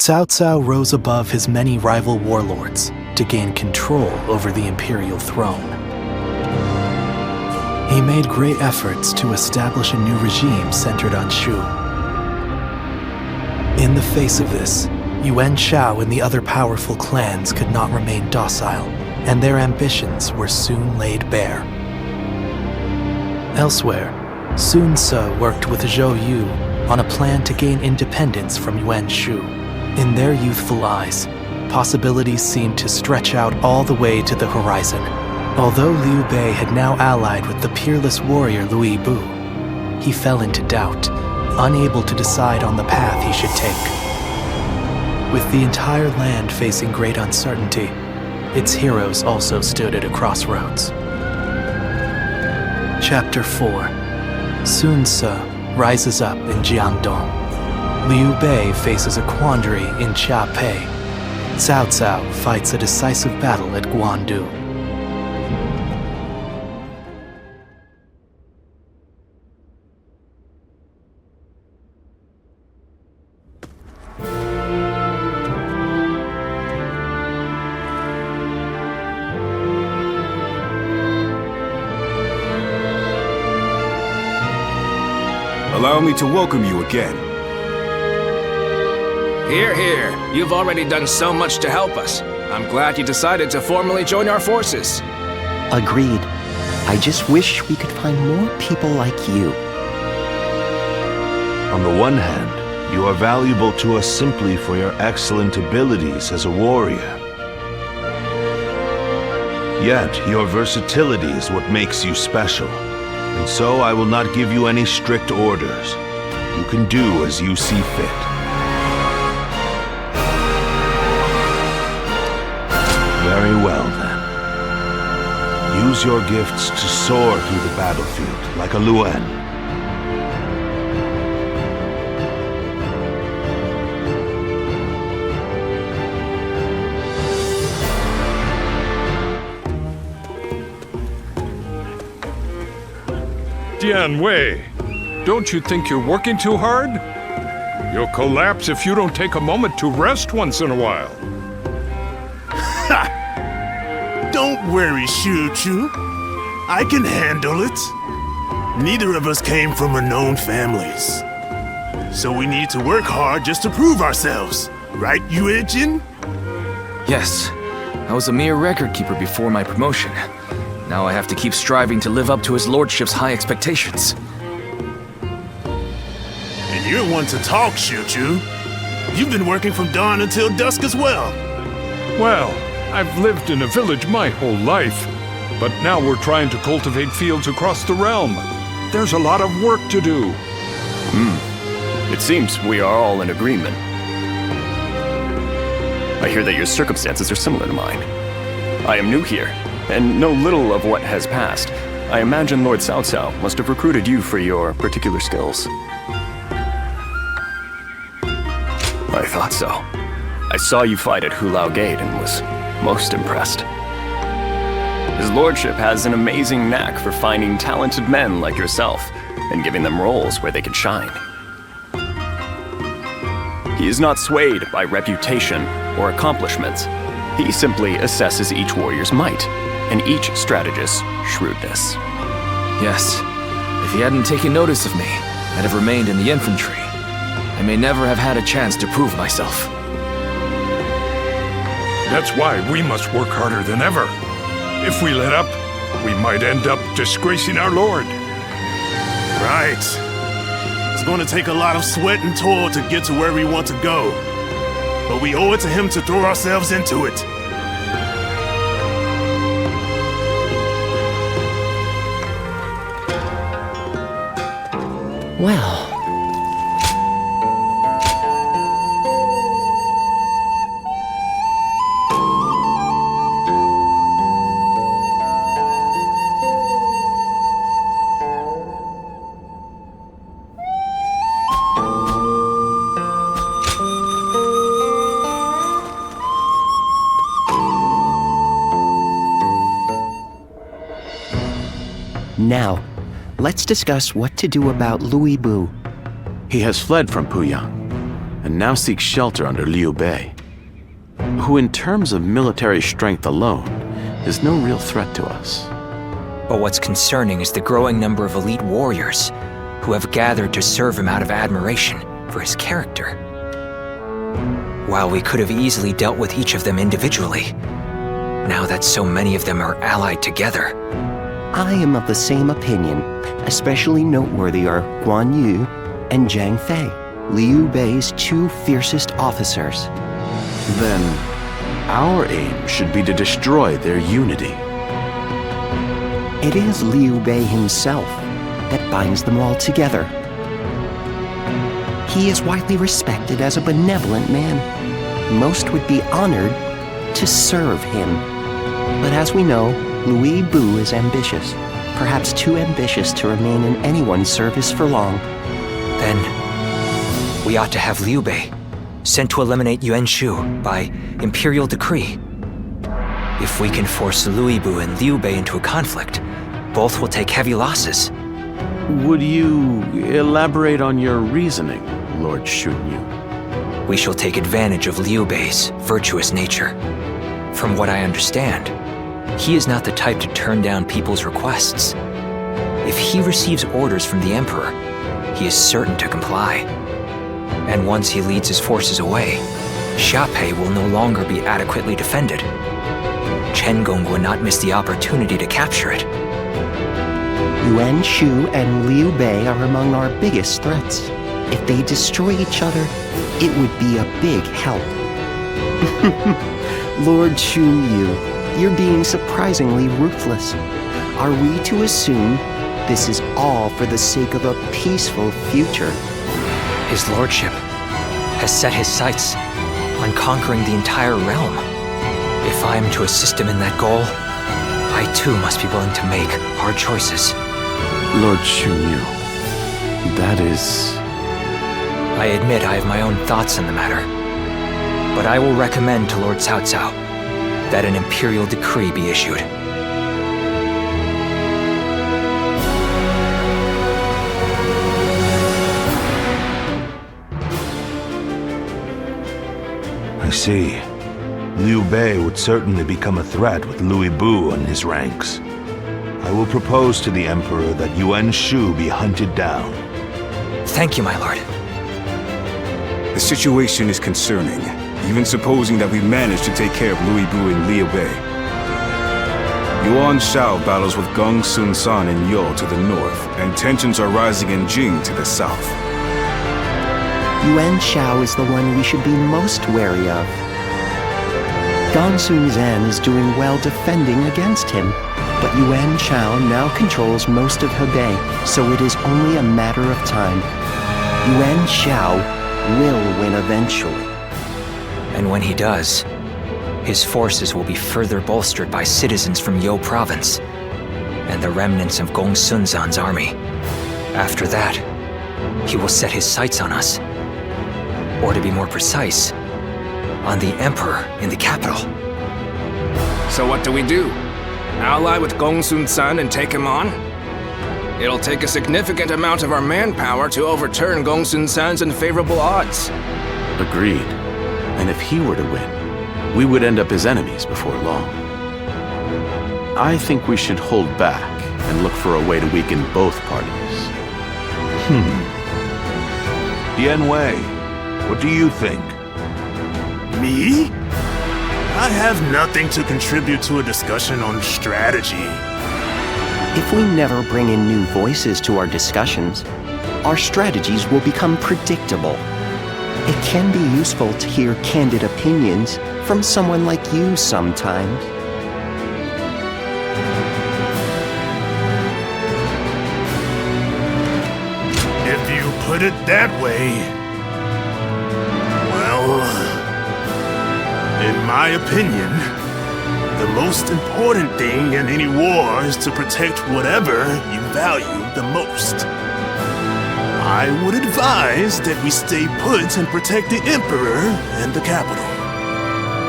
Cao Cao rose above his many rival warlords to gain control over the imperial throne. He made great efforts to establish a new regime centered on Shu. In the face of this, Yuan Shao and the other powerful clans could not remain docile, and their ambitions were soon laid bare. Elsewhere, Sun Ce worked with Zhou Yu on a plan to gain independence from Yuan Shu. In their youthful eyes, possibilities seemed to stretch out all the way to the horizon. Although Liu Bei had now allied with the peerless warrior Liu Bu, he fell into doubt, unable to decide on the path he should take. With the entire land facing great uncertainty, its heroes also stood at a crossroads. Chapter 4. Sun Ce rises up in Jiangdong. Liu Bei faces a quandary in Chiapei. Cao Cao fights a decisive battle at Guandu. Allow me to welcome you again. Hear, hear. You've already done so much to help us. I'm glad you decided to formally join our forces. Agreed. I just wish we could find more people like you. On the one hand, you are valuable to us simply for your excellent abilities as a warrior. Yet, your versatility is what makes you special. And so I will not give you any strict orders. You can do as you see fit. Very well, then. Use your gifts to soar through the battlefield like a Luan. Dian Wei, don't you think you're working too hard? You'll collapse if you don't take a moment to rest once in a while. Don't worry, Xiu Chu. I can handle it. Neither of us came from renowned families. So we need to work hard just to prove ourselves. Right, Yue Jin? Yes, I was a mere record keeper before my promotion. Now I have to keep striving to live up to his lordship's high expectations. And you're one to talk, Xiu Chu. You've been working from dawn until dusk as well. Well, I've lived in a village my whole life, but now we're trying to cultivate fields across the realm. There's a lot of work to do. It seems we are all in agreement. I hear that your circumstances are similar to mine. I am new here, and know little of what has passed. I imagine Lord Cao Cao must have recruited you for your particular skills. I thought so. I saw you fight at Hulao Gate and was most impressed. His lordship has an amazing knack for finding talented men like yourself and giving them roles where they can shine. He is not swayed by reputation or accomplishments. He simply assesses each warrior's might and each strategist's shrewdness. Yes, if he hadn't taken notice of me, I'd have remained in the infantry. I may never have had a chance to prove myself. That's why we must work harder than ever. If we let up, we might end up disgracing our lord. Right. It's going to take a lot of sweat and toil to get to where we want to go. But we owe it to him to throw ourselves into it. Well... Now, let's discuss what to do about Louis Bu. He has fled from Puyang. and now seeks shelter under Liu Bei, who in terms of military strength alone is no real threat to us. But what's concerning is the growing number of elite warriors who have gathered to serve him out of admiration for his character. While we could have easily dealt with each of them individually, now that so many of them are allied together. I am of the same opinion. Especially noteworthy are Guan Yu and Zhang Fei, Liu Bei's two fiercest officers. Then, our aim should be to destroy their unity. It is Liu Bei himself that binds them all together. He is widely respected as a benevolent man. Most would be honored to serve him. But as we know, Louis Bu is ambitious, perhaps too ambitious to remain in anyone's service for long. Then, we ought to have Liu Bei sent to eliminate Yuan Shu by imperial decree. If we can force Louis Bu and Liu Bei into a conflict, both will take heavy losses. Would you elaborate on your reasoning, Lord Shunyu? We shall take advantage of Liu Bei's virtuous nature. From what I understand, he is not the type to turn down people's requests. If he receives orders from the Emperor, he is certain to comply. And once he leads his forces away, Xiaopei will no longer be adequately defended. Chengong will not miss the opportunity to capture it. Yuan Shu and Liu Bei are among our biggest threats. If they destroy each other, it would be a big help. Lord Shunyu, you're being surprisingly ruthless. Are we to assume this is all for the sake of a peaceful future? His lordship has set his sights on conquering the entire realm. If I am to assist him in that goal, I too must be willing to make hard choices. Lord Shunyu, that is... I admit I have my own thoughts on the matter, but I will recommend to Lord Cao Cao that an imperial decree be issued. I see. Liu Bei would certainly become a threat with Louis Bu in his ranks. I will propose to the Emperor that Yuan Shu be hunted down. Thank you, my lord. The situation is concerning, even supposing that we manage to take care of Louis Bu and Liu Bei. Yuan Shao battles with Gong Sun San in Yo to the north, and tensions are rising in Jing to the south. Yuan Shao is the one we should be most wary of. Gong Sun Zan is doing well defending against him, but Yuan Shao now controls most of Hebei, so it is only a matter of time. Yuan Shao will win eventually. And when he does, his forces will be further bolstered by citizens from Yo province and the remnants of Gong Sun Zan's army. After that, he will set his sights on us. Or to be more precise, on the Emperor in the capital. So what do we do? Ally with Gong Sun San and take him on? It'll take a significant amount of our manpower to overturn Gong Sun San's unfavorable odds. Agreed. And if he were to win, we would end up as enemies before long. I think we should hold back and look for a way to weaken both parties. Dian Wei, what do you think? Me? I have nothing to contribute to a discussion on strategy. If we never bring in new voices to our discussions, our strategies will become predictable. It can be useful to hear candid opinions from someone like you sometimes. If you put it that way, well, in my opinion, the most important thing in any war is to protect whatever you value the most. I would advise that we stay put and protect the Emperor and the capital.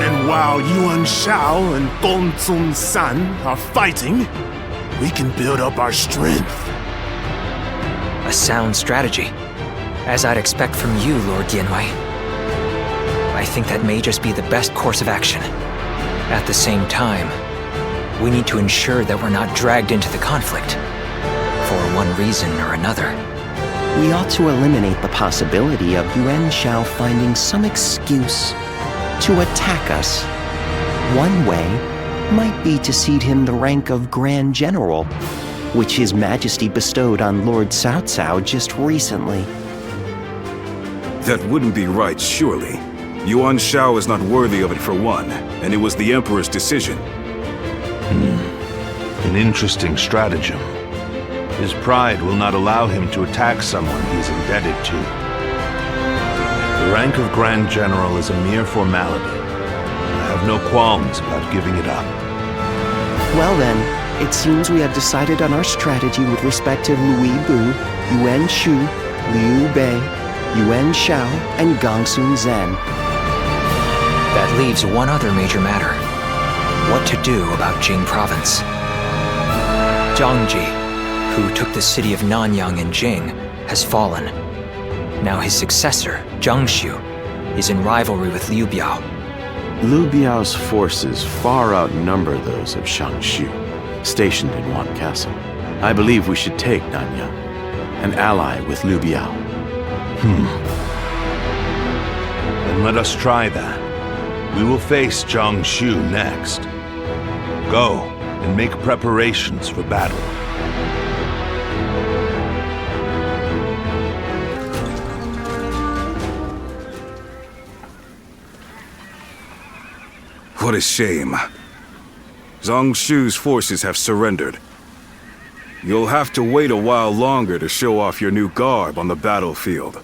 And while Yuan Shao and Gong Sun San are fighting, we can build up our strength. A sound strategy, as I'd expect from you, Lord Dianwei. I think that may just be the best course of action. At the same time, we need to ensure that we're not dragged into the conflict, for one reason or another. We ought to eliminate the possibility of Yuan Shao finding some excuse to attack us. One way might be to cede him the rank of Grand General, which His Majesty bestowed on Lord Cao Cao just recently. That wouldn't be right, surely. Yuan Shao is not worthy of it for one, and it was the Emperor's decision. An interesting stratagem. His pride will not allow him to attack someone he is indebted to. The rank of Grand General is a mere formality. I have no qualms about giving it up. Well then, it seems we have decided on our strategy with respect to Louis Bu, Yuan Shu, Liu Bei, Yuan Shao, and Gongsun Zhen. That leaves one other major matter. What to do about Jing Province. Zhang Ji, who took the city of Nanyang in Jing, has fallen. Now his successor, Zhang Xiu, is in rivalry with Liu Biao. Liu Biao's forces far outnumber those of Zhang Xiu, stationed in Wan Castle. I believe we should take Nanyang, an ally with Liu Biao. Then let us try that. We will face Zhang Xiu next. Go and make preparations for battle. What a shame. Zhang Xiu's forces have surrendered. You'll have to wait a while longer to show off your new garb on the battlefield.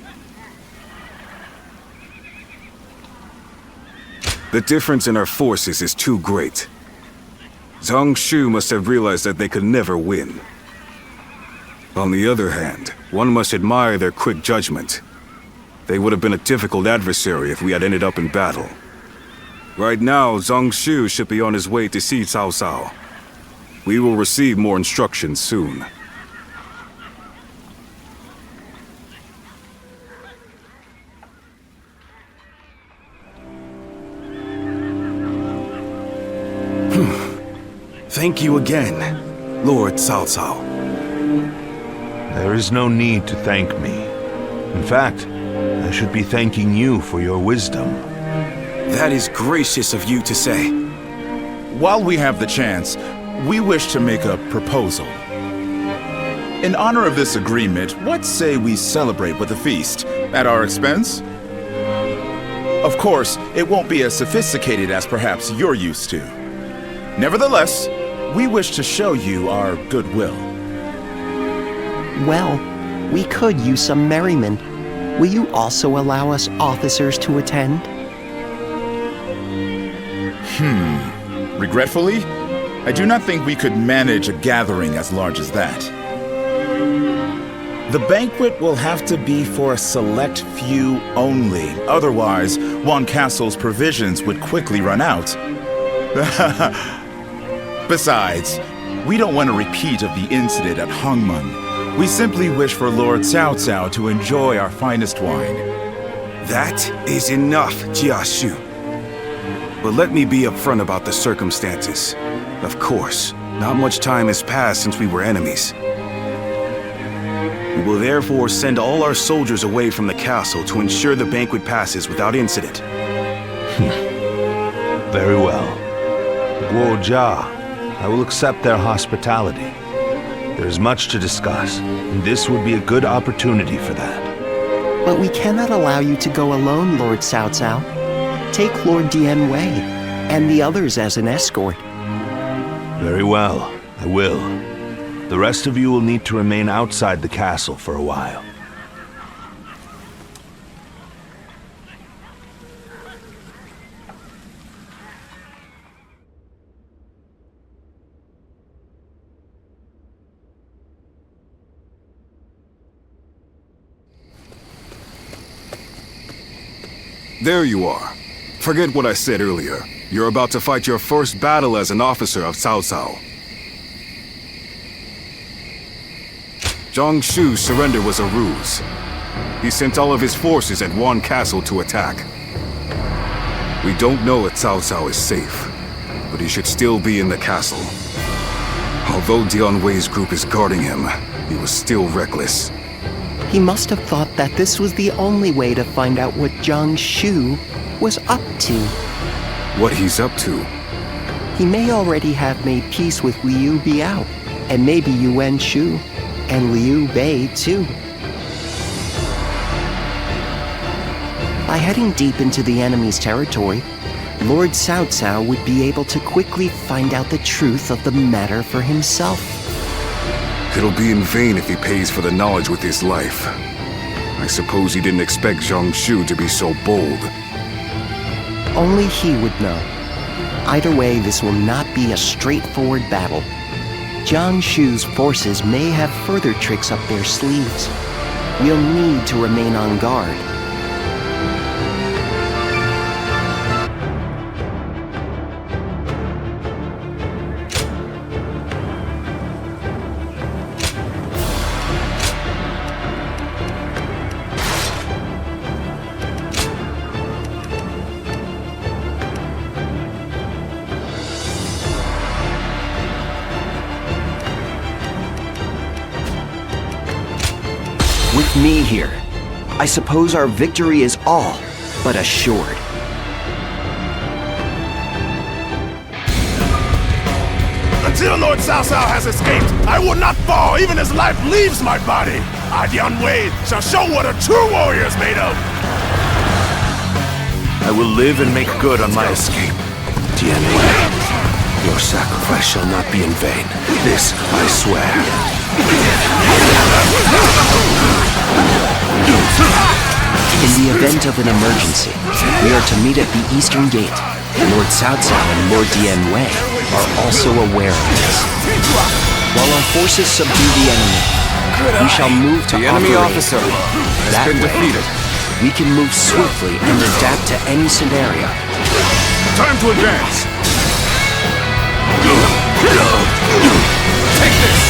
The difference in our forces is too great. Zhang Xiu must have realized that they could never win. On the other hand, one must admire their quick judgment. They would have been a difficult adversary if we had ended up in battle. Right now, Zhang Xiu should be on his way to see Cao Cao. We will receive more instructions soon. Thank you again, Lord Cao Cao. There is no need to thank me. In fact, I should be thanking you for your wisdom. That is gracious of you to say. While we have the chance, we wish to make a proposal. In honor of this agreement, what say we celebrate with a feast at our expense? Of course, it won't be as sophisticated as perhaps you're used to. Nevertheless, we wish to show you our goodwill. Well, we could use some merriment. Will you also allow us officers to attend? Regretfully, I do not think we could manage a gathering as large as that. The banquet will have to be for a select few only. Otherwise, Wan Castle's provisions would quickly run out. Besides, we don't want a repeat of the incident at Hongmen. We simply wish for Lord Cao Cao to enjoy our finest wine. That is enough, Jia Shu. But let me be upfront about the circumstances. Of course, not much time has passed since we were enemies. We will therefore send all our soldiers away from the castle to ensure the banquet passes without incident. Very well. Guo Jia, I will accept their hospitality. There is much to discuss, and this would be a good opportunity for that. But we cannot allow you to go alone, Lord Cao Cao. Take Lord Dian Wei and the others as an escort. Very well, I will. The rest of you will need to remain outside the castle for a while. There you are. Forget what I said earlier. You're about to fight your first battle as an officer of Cao Cao. Zhang Xiu's surrender was a ruse. He sent all of his forces at Wan Castle to attack. We don't know if Cao Cao is safe, but he should still be in the castle. Although Dian Wei's group is guarding him, he was still reckless. He must have thought that this was the only way to find out what Zhang Xiu was up to. What he's up to? He may already have made peace with Liu Biao, and maybe Yuan Shu, and Liu Bei too. By heading deep into the enemy's territory, Lord Cao Cao would be able to quickly find out the truth of the matter for himself. It'll be in vain if he pays for the knowledge with his life. I suppose he didn't expect Zhang Xiu to be so bold. Only he would know. Either way, this will not be a straightforward battle. Zhang Xiu's forces may have further tricks up their sleeves. We'll need to remain on guard. With me here, I suppose our victory is all but assured. Until Lord Cao Cao has escaped, I will not fall even as life leaves my body. Dian Wei shall show what a true warrior is made of. I will live and make good on my escape. Dian Wei, your sacrifice shall not be in vain. This I swear. In the event of an emergency, we are to meet at the Eastern Gate. Lord Cao Cao and Lord Dian Wei are also aware of this. While our forces subdue the enemy, we shall move to The enemy operate. officer has That been way, defeated. we can move swiftly and adapt to any scenario. Time to advance! Take this!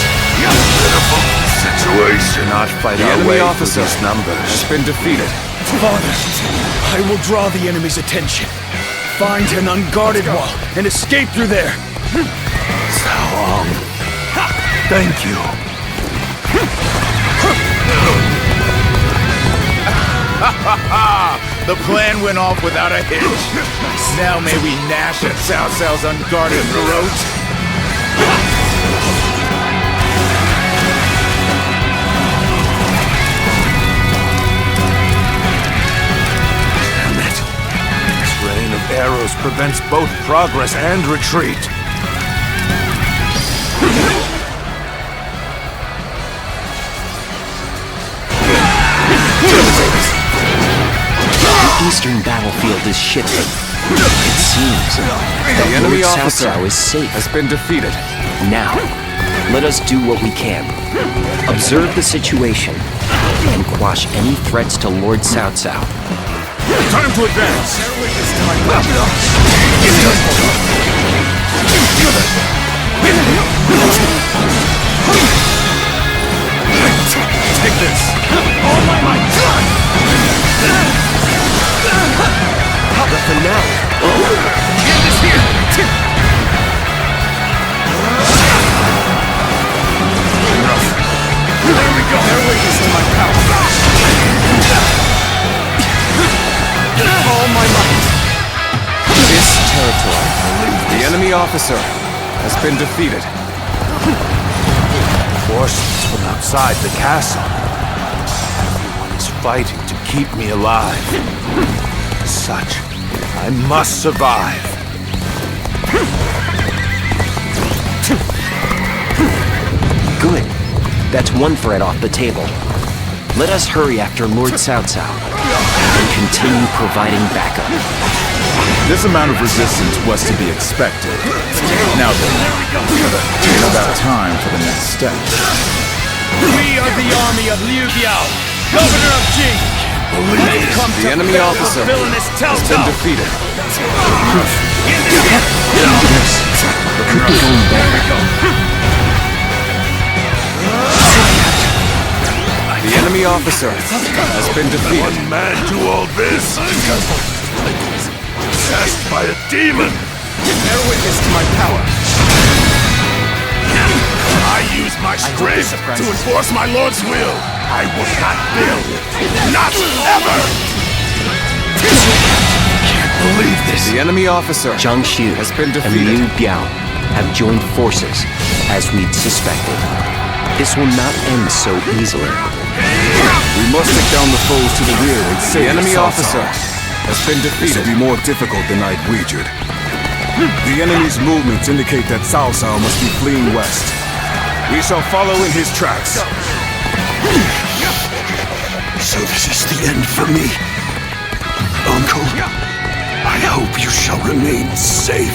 Situation. Not fight The our enemy way officer through these numbers. has been defeated. Father, I will draw the enemy's attention. Find an unguarded wall and escape through there. Cao. Thank you. The plan went off without a hitch. Now may we gnash at Cao Cao's unguarded throat. Rain of arrows prevents both progress and retreat. The eastern battlefield is shifting. It seems that enemy Lord Cao officer Cao is safe. has been defeated. Now, let us do what we can. Observe the situation and quash any threats to Lord Cao Cao. Time to advance! Take this! All my might! The finale. Get this here! There we go! Their weakness to my power. All my might! This territory. The enemy officer has been defeated. Forces from outside the castle. Everyone is fighting to keep me alive. As such, I must survive. Good. That's one threat off the table. Let us hurry after Lord Cao Cao and continue providing backup. This amount of resistance was to be expected. Now then, it's about time for the next step. We are the army of Liu Biao, governor of Jing. We've come The to enemy battle officer the villainous Cao has been Cao. defeated. This could be going better. The enemy officer has been defeated. One man do all this. possessed by a demon! Bear witness to my power. I use my strength to enforce my lord's will. I will not build. Not ever! Can't believe this. The enemy officer Zhang Xiu has been and defeated. Liu Biao have joined forces, as we'd suspected. This will not end so easily. We must take down the foes to the rear and The save enemy Cao officer Cao. has been This defeated. will be more difficult than I'd wagered. The enemy's movements indicate that Cao Cao must be fleeing west. We shall follow in his tracks. So this is the end for me. Uncle, I hope you shall remain safe.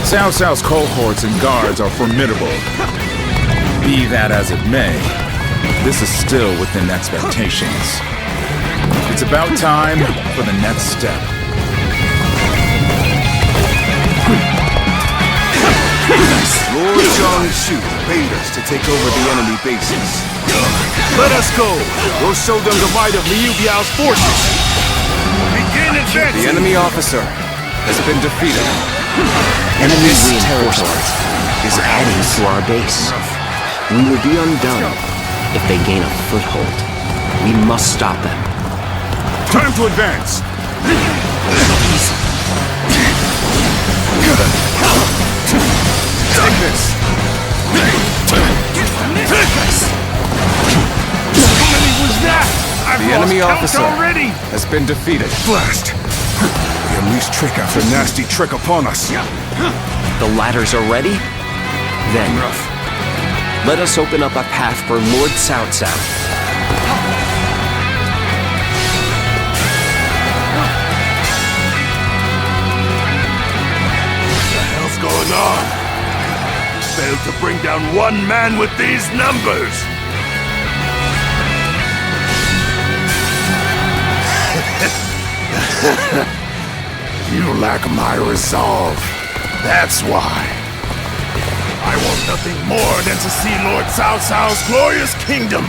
Cao Cao's cohorts and guards are formidable. Be that as it may, this is still within expectations. It's about time for the next step. Lord Zhang Xiu bade us to take over the enemy bases. Let us go. We'll show them the might of Liu Biao's forces. Begin advancing. The enemy officer has been defeated. Enemy This reinforcements are heading to our base. We will be undone if they gain a foothold. We must stop them. Time to advance. Take this. The enemy officer has been defeated. Blast. We unleash trick after nasty trick upon us. The ladders are ready? Then, let us open up a path for Lord Cao Cao. What's going on? You failed to bring down one man with these numbers! You lack my resolve. That's why. I want nothing more than to see Lord Cao Cao's glorious kingdom.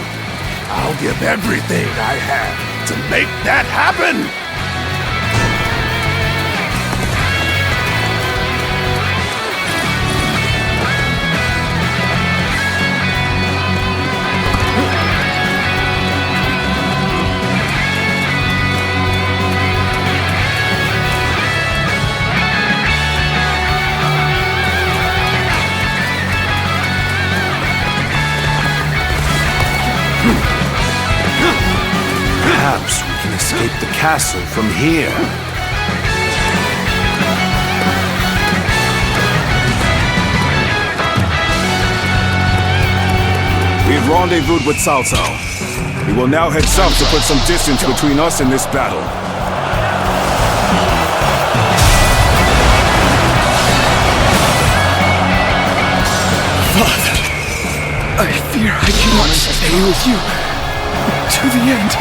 I'll give everything I have to make that happen! Perhaps we can escape the castle from here. We've rendezvoused with Cao Cao. We will now head south to put some distance between us and this battle. Father, I fear I cannot stay with you to the end.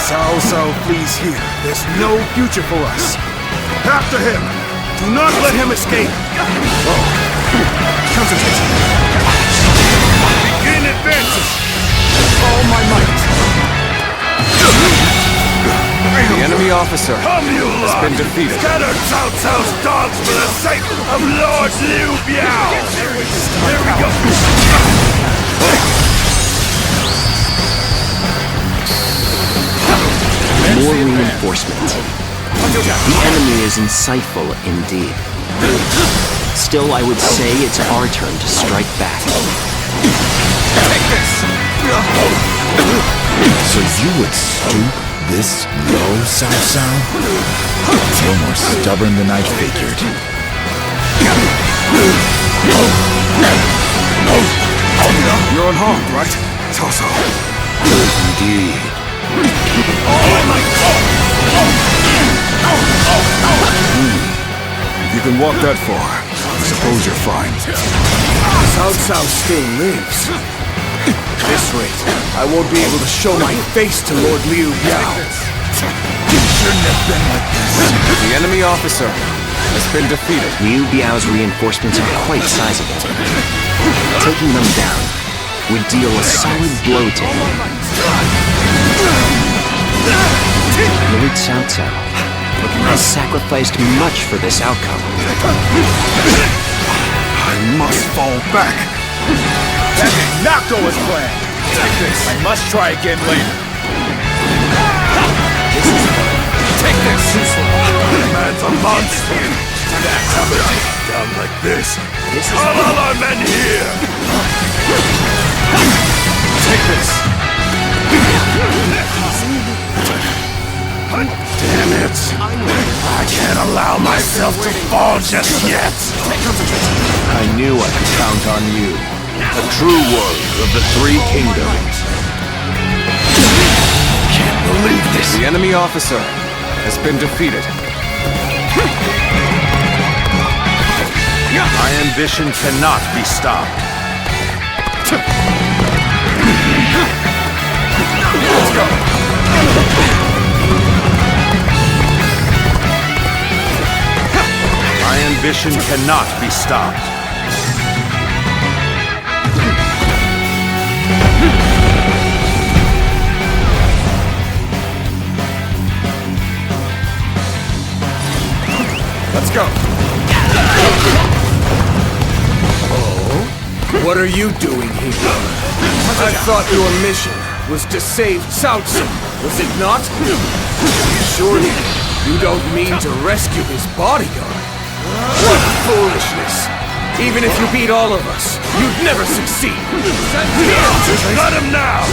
Cao Cao flees here. There's no future for us. After him! Do not let him escape! Concentrate! Begin advancing! All my might! The enemy officer Come, you has lot! been defeated. Scatter Cao Cao's dogs for the sake of Lord Liu Biao! There we go! More reinforcements. The enemy is insightful indeed. Still, I would say it's our turn to strike back. Take this. So you would stoop this low, Cao Cao? You're more stubborn than I figured. You're unharmed, right? Cao Cao. Indeed. If you can walk that far, I suppose you're fine. Cao Cao still lives. At this rate, I won't be able to show my face to Lord Liu Biao. You shouldn't have been like this. The enemy officer has been defeated. Liu Biao's reinforcements are quite sizable. Taking them down would deal a solid blow to him. Lord Cao Cao has sacrificed much for this outcome. I must fall back. That did not go as planned. Take this. I must try again later. Take this! The man's a monster! Down like this. All our men here! Take this! Damn it! I can't allow myself to fall just yet! I knew I could count on you. A true warrior of the Three Kingdoms. Can't believe this! The enemy officer has been defeated. My ambition cannot be stopped. Let's go! My ambition cannot be stopped. Let's go! What are you doing here? I thought your mission was to save Cao Cao, was it not? Surely you don't mean to rescue his bodyguard. What foolishness! Even if you beat all of us, you'd never succeed. Just got him now!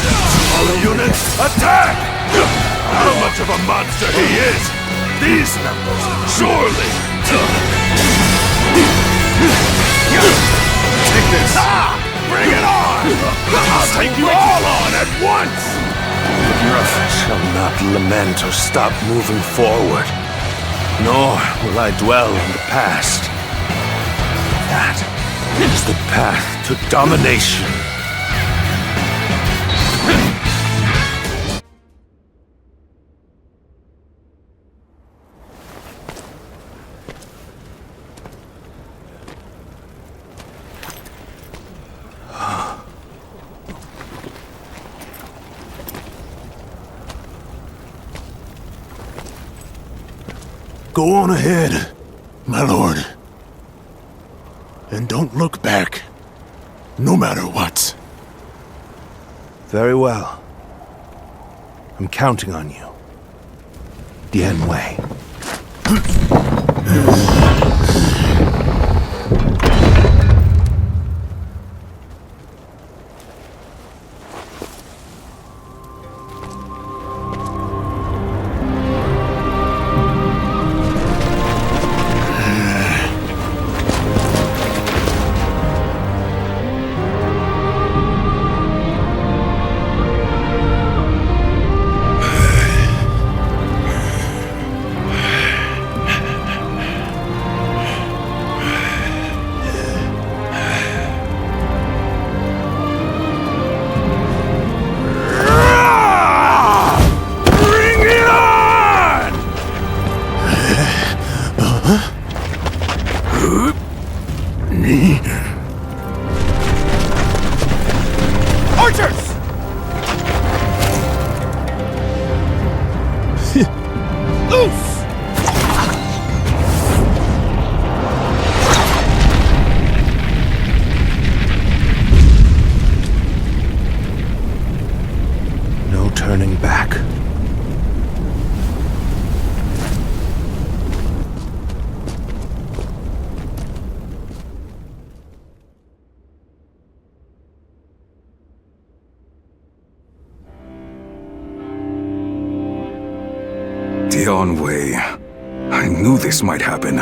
All units, attack! How much of a monster he is! These numbers, surely! Take this! Bring it on! I'll take you all on at once! Shall not lament or stop moving forward, nor will I dwell on the past. That is the path to domination. Go on ahead, my lord. And don't look back, no matter what. Very well. I'm counting on you. Dian Wei. Archers! Loose! No turning back. Dian Wei. I knew this might happen,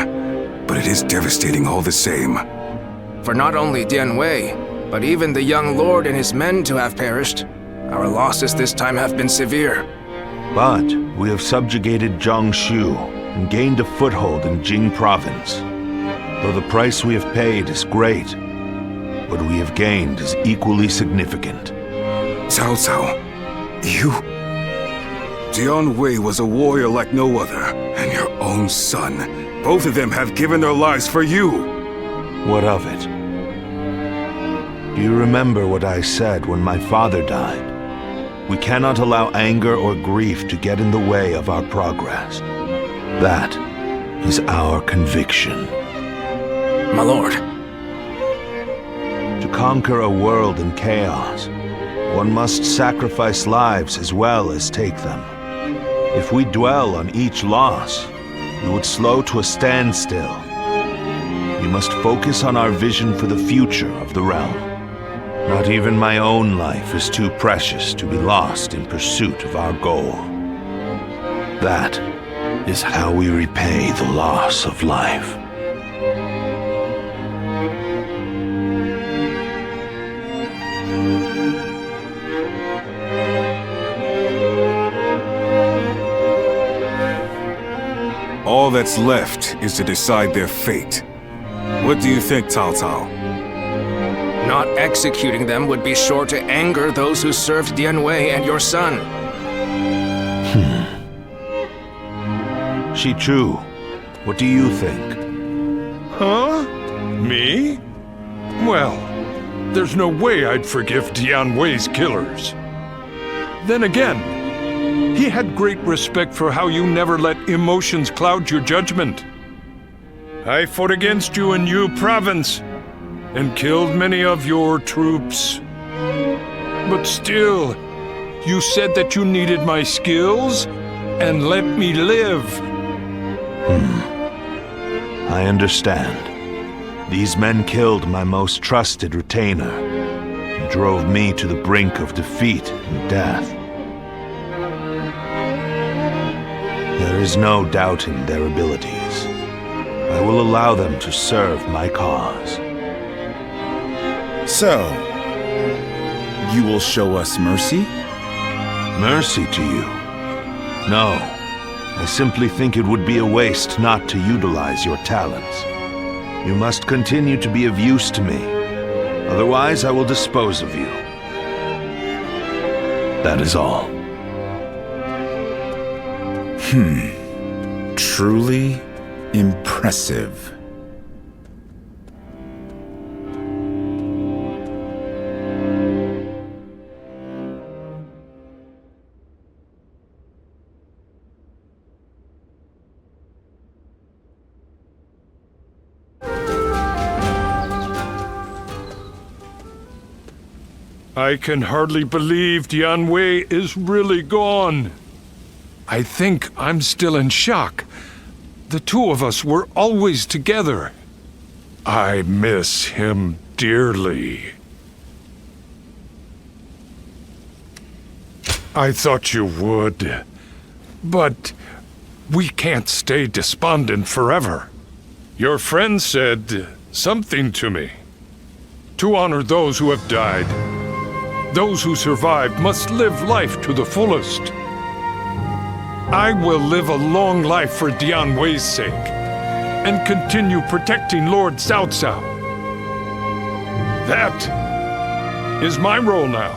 but it is devastating all the same. For not only Dian Wei, but even the young lord and his men to have perished, our losses this time have been severe. But we have subjugated Zhang Xiu and gained a foothold in Jing province. Though the price we have paid is great, what we have gained is equally significant. Cao Cao, you... Dian Wei was a warrior like no other, and your own son. Both of them have given their lives for you. What of it? You remember what I said when my father died. We cannot allow anger or grief to get in the way of our progress. That is our conviction. My lord. To conquer a world in chaos, one must sacrifice lives as well as take them. If we dwell on each loss, we would slow to a standstill. We must focus on our vision for the future of the realm. Not even my own life is too precious to be lost in pursuit of our goal. That is how we repay the loss of life. All that's left is to decide their fate. What do you think, Cao Cao? Not executing them would be sure to anger those who served Dian Wei and your son. Chu, what do you think? Huh? Me? Well, there's no way I'd forgive Dian Wei's killers. Then again, he had great respect for how you never let emotions cloud your judgment. I fought against you in Yu Province and killed many of your troops. But still, you said that you needed my skills and let me live. I understand. These men killed my most trusted retainer and drove me to the brink of defeat and death. There is no doubting their abilities. I will allow them to serve my cause. So, you will show us mercy? Mercy to you? No. I simply think it would be a waste not to utilize your talents. You must continue to be of use to me. Otherwise, I will dispose of you. That is all. Truly impressive. I can hardly believe Dian Wei is really gone. I think I'm still in shock. The two of us were always together. I miss him dearly. I thought you would. But we can't stay despondent forever. Your friend said something to me. To honor those who have died, those who survived must live life to the fullest. I will live a long life for Dian Wei's sake, and continue protecting Lord Cao Cao. That is my role now.